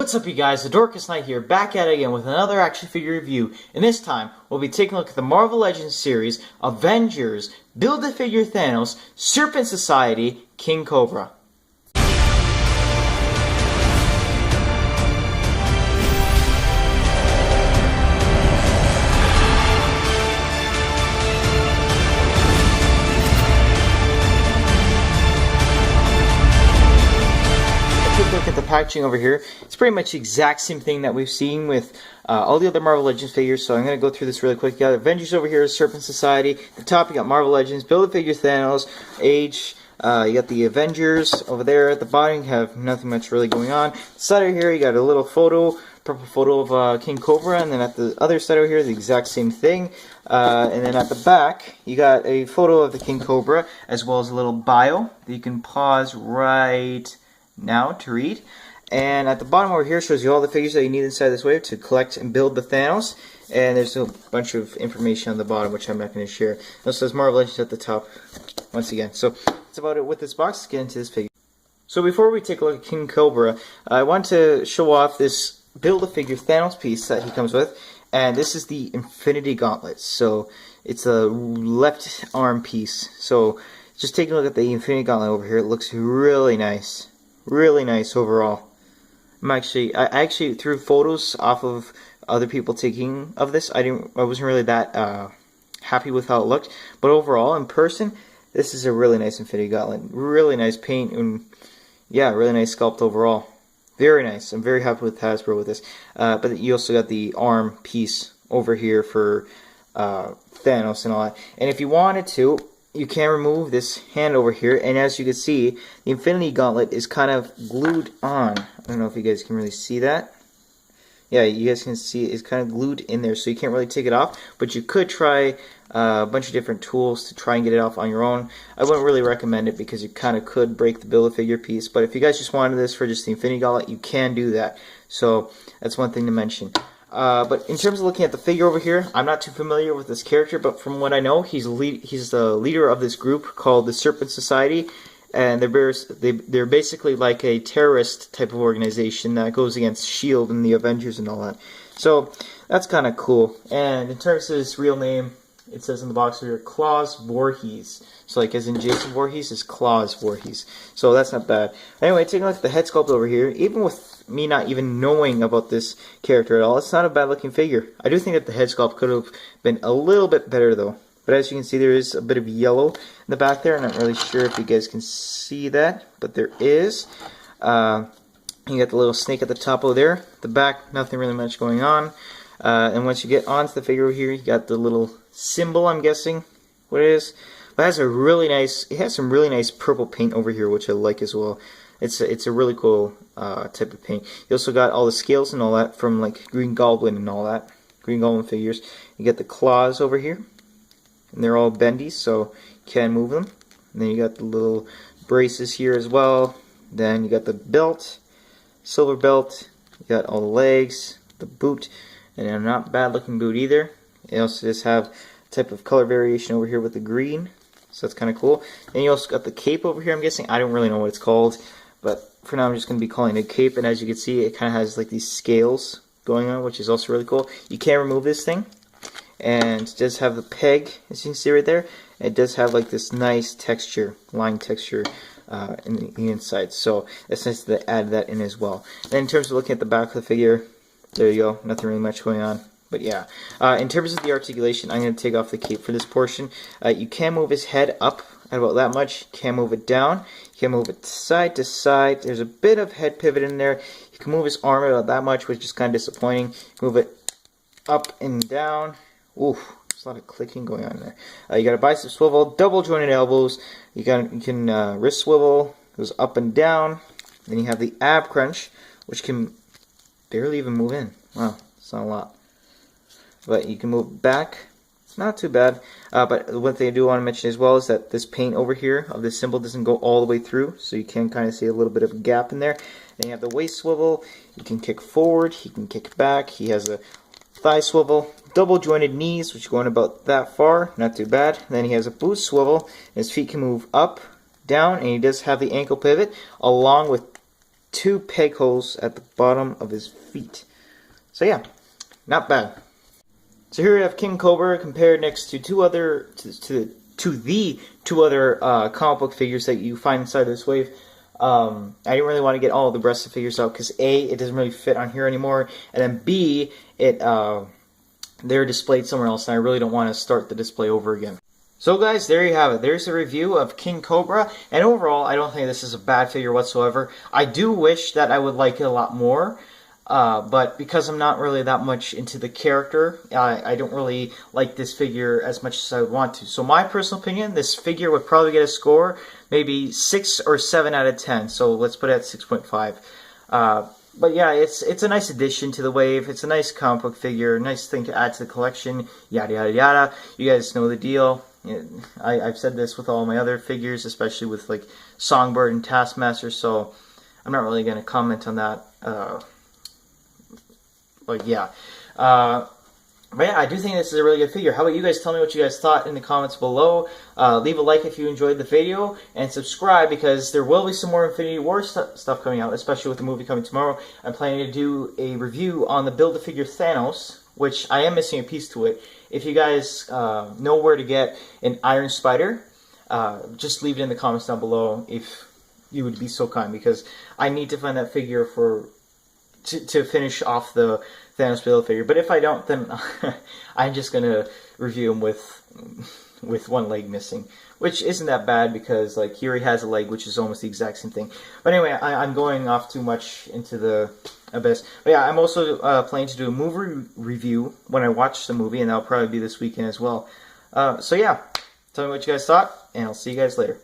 What's up, you guys? The Dorcas Knight here, back at it again with another action figure review, and this time we'll be taking a look at the Marvel Legends series, Avengers, Build-A-Figure Thanos, Serpent Society, King Cobra. Look at the packaging over here. It's pretty much the exact same thing that we've seen with all the other Marvel Legends figures, so I'm going to go through this really quick. You got Avengers over here, Serpent Society. At the top you got Marvel Legends, Build-A-Figure Thanos, Age. You got the Avengers over there. At the bottom you have nothing much really going on. The side over here you got a little photo, purple photo of King Cobra, and then at the other side over here the exact same thing. And then at the back you got a photo of the King Cobra as well as a little bio that you can pause right now to read. And at the bottom over here shows you all the figures that you need inside this wave to collect and build the Thanos. And there's a bunch of information on the bottom which I'm not going to share. It also says Marvel Legends at the top once again. So that's about it with this box. Let's get into this figure. So before we take a look at King Cobra, I want to show off this Build-A-Figure Thanos piece that he comes with. And this is the Infinity Gauntlet. So it's a left arm piece. So just take a look at the Infinity Gauntlet over here. It looks really nice. Really nice overall. I actually threw photos off of other people taking of this. I wasn't really that happy with how it looked, but overall in person, this is a really nice Infinity Gauntlet. Really nice paint and yeah, really nice sculpt overall. Very nice. I'm very happy with Hasbro with this. But you also got the arm piece over here for Thanos and all that. And if you wanted to, you can remove this hand over here, and as you can see, the Infinity Gauntlet is kind of glued on. I don't know if you guys can really see that. Yeah, you guys can see it's kind of glued in there, so you can't really take it off, but you could try a bunch of different tools to try and get it off on your own. I wouldn't really recommend it because you kind of could break the Build-A-Figure piece, but if you guys just wanted this for just the Infinity Gauntlet, you can do that. So that's one thing to mention. But in terms of looking at the figure over here, I'm not too familiar with this character, but from what I know, he's the leader of this group called the Serpent Society, and they're basically like a terrorist type of organization that goes against S.H.I.E.L.D. and the Avengers and all that. So that's kind of cool. And in terms of his real name, it says in the box here, Klaus Voorhees. So like as in Jason Voorhees, is Klaus Voorhees. So that's not bad. Anyway, taking a look at the head sculpt over here, even with me not even knowing about this character at all, it's not a bad looking figure. I do think that the head sculpt could have been a little bit better though. But as you can see, there is a bit of yellow in the back there. I'm not really sure if you guys can see that, but there is. You got the little snake at the top over there. The back, nothing really much going on. And once you get onto the figure over here, you got the little symbol, I'm guessing what it is. But it has it has some really nice purple paint over here, which I like as well. It's a really cool type of paint. You also got all the scales and all that from like Green Goblin and all that. Green Goblin figures. You get the claws over here. And they're all bendy, so you can move them. And then you got the little braces here as well. Then you got the belt, silver belt. You got all the legs, the boot, and a not bad looking boot either. You also just have a type of color variation over here with the green. So that's kind of cool. And you also got the cape over here, I'm guessing. I don't really know what it's called. But for now I'm just going to be calling it a cape. And as you can see, it kind of has like these scales going on, which is also really cool. You can remove this thing. And it does have the peg, as you can see right there. It does have like this nice texture, line texture in the inside. So it's nice to add that in as well. And in terms of looking at the back of the figure, there you go. Nothing really much going on. But yeah, in terms of the articulation, I'm going to take off the cape for this portion. You can move his head up at about that much. You can move it down. You can move it side to side. There's a bit of head pivot in there. You can move his arm about that much, which is kind of disappointing. Move it up and down. Oof, there's a lot of clicking going on there. You got a bicep swivel, double jointed elbows. You can wrist swivel, goes up and down. Then you have the ab crunch, which can barely even move in. Wow, it's not a lot. But you can move back. It's not too bad. But one thing I do want to mention as well is that this paint over here of this symbol doesn't go all the way through, so you can kind of see a little bit of a gap in there. Then you have the waist swivel. You can kick forward. He can kick back. He has a thigh swivel. Double jointed knees, which are going about that far, not too bad. And then he has a boot swivel. His feet can move up, down, and he does have the ankle pivot, along with 2 peg holes at the bottom of his feet. So yeah, not bad. So here we have King Cobra compared next to the two other comic book figures that you find inside this wave. I didn't really want to get all of the rest of the figures out because A, it doesn't really fit on here anymore, and then B, they're displayed somewhere else, and I really don't want to start the display over again. So guys, there you have it. There's a review of King Cobra, and overall, I don't think this is a bad figure whatsoever. I do wish that I would like it a lot more, but because I'm not really that much into the character, I don't really like this figure as much as I would want to. So my personal opinion, this figure would probably get a score, maybe 6 or 7 out of 10. So let's put it at 6.5. But yeah, it's a nice addition to the wave. It's a nice comic book figure, nice thing to add to the collection, yada yada yada. You guys know the deal. I've said this with all my other figures, especially with like Songbird and Taskmaster, so I'm not really going to comment on that. But yeah. But yeah, I do think this is a really good figure. How about you guys? Tell me what you guys thought in the comments below. Leave a like if you enjoyed the video, and subscribe because there will be some more Infinity War stuff coming out, especially with the movie coming tomorrow. I'm planning to do a review on the Build-A-Figure Thanos, which I am missing a piece to it. If you guys know where to get an Iron Spider, just leave it in the comments down below if you would be so kind, because I need to find that figure to finish off the Thanos Build-A-Figure. But if I don't, then I'm just going to review him with one leg missing, which isn't that bad because like he already has a leg, which is almost the exact same thing. But anyway, I'm going off too much into the abyss. But yeah, I'm also planning to do a movie review when I watch the movie, and that'll probably be this weekend as well. So yeah, tell me what you guys thought, and I'll see you guys later.